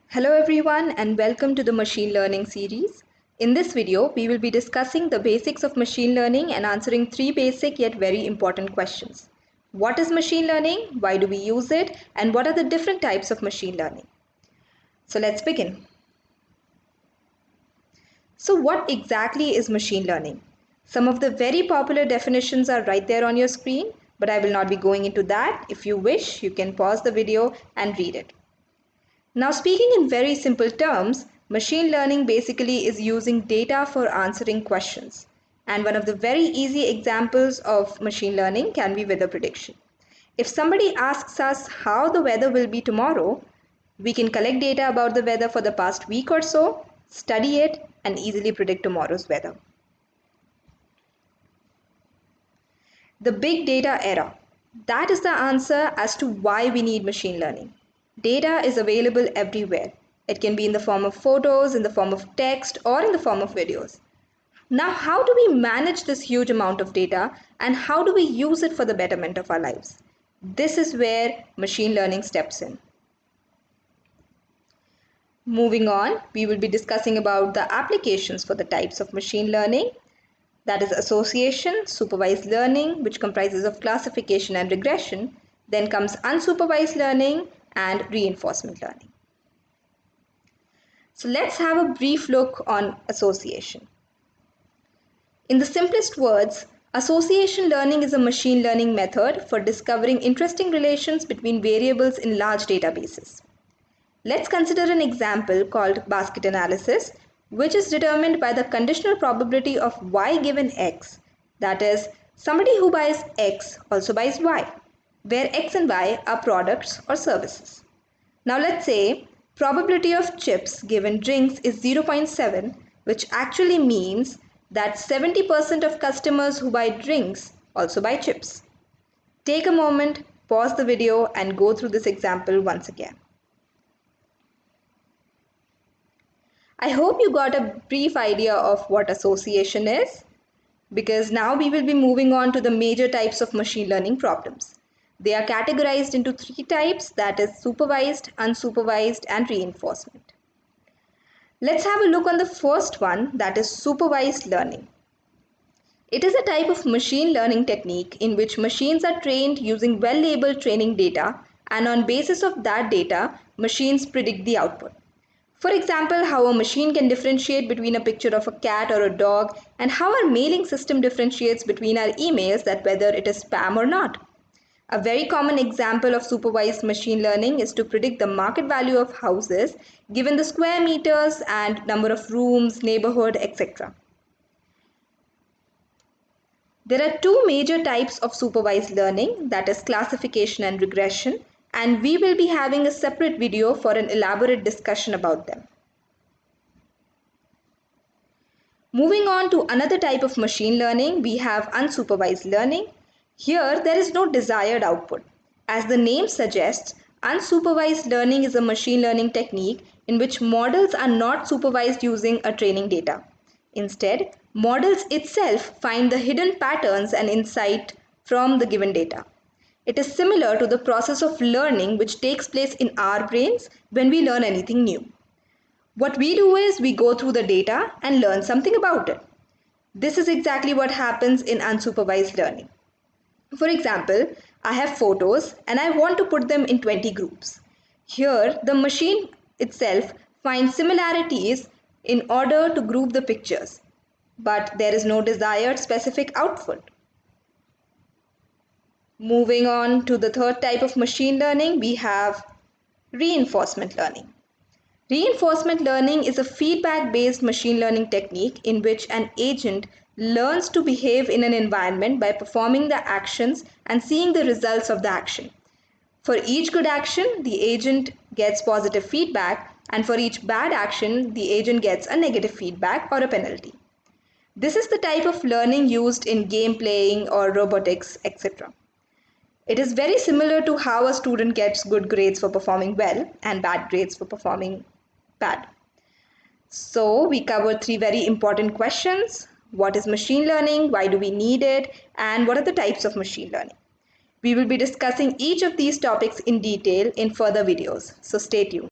Hello everyone and welcome to the machine learning series. In this video, we will be discussing the basics of machine learning and answering three basic yet very important questions. What is machine learning? Why do we use it? And what are the different types of machine learning? So let's begin. So what exactly is machine learning? Some of the very popular definitions are right there on your screen, but I will not be going into that. If you wish, you can pause the video and read it. Now, speaking in very simple terms, machine learning basically is using data for answering questions. And one of the very easy examples of machine learning can be weather prediction. If somebody asks us how the weather will be tomorrow, we can collect data about the weather for the past week or so, study it, and easily predict tomorrow's weather. The big data era. That is the answer as to why we need machine learning. Data is available everywhere. It can be in the form of photos, in the form of text, or in the form of videos. Now, how do we manage this huge amount of data and how do we use it for the betterment of our lives? This is where machine learning steps in. Moving on, we will be discussing about the applications for the types of machine learning. That is association, supervised learning, which comprises of classification and regression. Then comes unsupervised learning and reinforcement learning. So let's have a brief look on association. In the simplest words, association learning is a machine learning method for discovering interesting relations between variables in large databases. Let's consider an example called basket analysis, which is determined by the conditional probability of y given x. That is, somebody who buys x also buys y, where x and y are products or services. Now let's say probability of chips given drinks is 0.7, which actually means that 70% of customers who buy drinks also buy chips. Take a moment, pause the video and go through this example once again. I hope you got a brief idea of what association is, because now we will be moving on to the major types of machine learning problems. They are categorized into three types, that is supervised, unsupervised, and reinforcement. Let's have a look on the first one, that is supervised learning. It is a type of machine learning technique in which machines are trained using well-labeled training data, and on basis of that data, machines predict the output. For example, how a machine can differentiate between a picture of a cat or a dog, and how our mailing system differentiates between our emails that whether it is spam or not. A very common example of supervised machine learning is to predict the market value of houses given the square meters and number of rooms, neighborhood, etc. There are two major types of supervised learning, that is classification and regression, and we will be having a separate video for an elaborate discussion about them. Moving on to another type of machine learning, we have unsupervised learning. Here, there is no desired output. As the name suggests, unsupervised learning is a machine learning technique in which models are not supervised using a training data. Instead, models itself find the hidden patterns and insight from the given data. It is similar to the process of learning which takes place in our brains when we learn anything new. What we do is we go through the data and learn something about it. This is exactly what happens in unsupervised learning. For example, I have photos and I want to put them in 20 groups. Here, the machine itself finds similarities in order to group the pictures, but there is no desired specific output. Moving on to the third type of machine learning, we have reinforcement learning. Reinforcement learning is a feedback-based machine learning technique in which an agent learns to behave in an environment by performing the actions and seeing the results of the action. For each good action, the agent gets positive feedback, and for each bad action, the agent gets a negative feedback or a penalty. This is the type of learning used in game playing or robotics, etc. It is very similar to how a student gets good grades for performing well and bad grades for performing bad. So we covered three very important questions. What is machine learning? Why do we need it? And what are the types of machine learning? We will be discussing each of these topics in detail in further videos. So stay tuned.